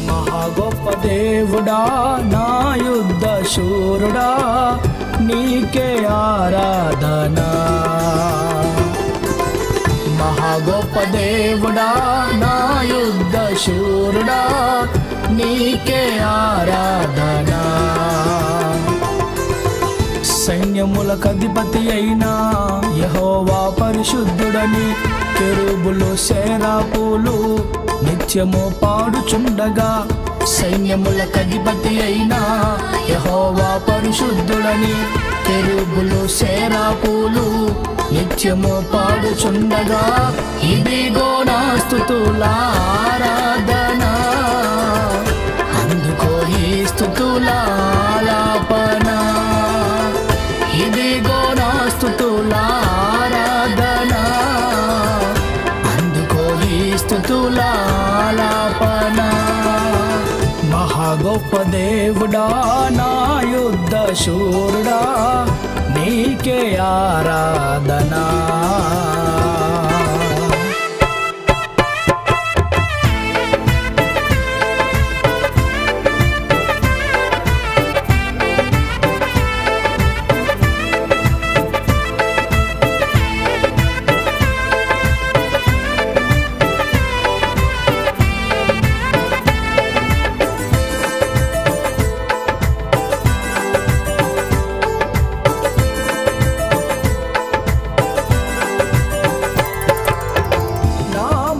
మహా గొప్ప దేవుడా నా యుద్ధ శూరుడా నీకే ఆరాధన. మహా గొప్ప దేవుడా నా యుద్ధ శూరుడా నీకే ఆరాధన. సైన్యములకు అధిపతి అయినా యెహోవా పరిశుద్ధుడని కెరూబులు సెరాపులు నిత్యము పాడుచుండగా, సైన్యములకు అధిపతి అయినా యెహోవా పరిశుద్ధుడని కెరూబులు సెరాపులు నిత్యము పాడుచుండగా, ఇదిగో నా స్తుతుల ఆరాధన, అందుకో ఈ స్తుతుల ఆలాపన. ఇదిగో నా స్తుతుల ఆరాధన, అందుకో ఈ స్తుతుల ఆలాపన. మహా గొప్ప దేవుడా నా యుద్ధ శూరుడా నీకే ఆరాధన.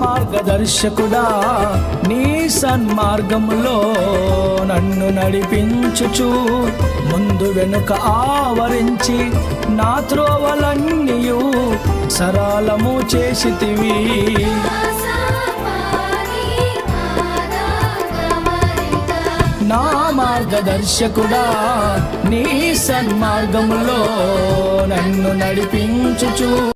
మార్గదర్శకుడా నీ సన్మార్గములో నన్ను నడిపించుచు, ముందు వెనుక ఆవరించి నా త్రోవలన్నీయు సరళము చేసితివి. నా మార్గదర్శకుడా నీ సన్మార్గములో నన్ను నడిపించుచు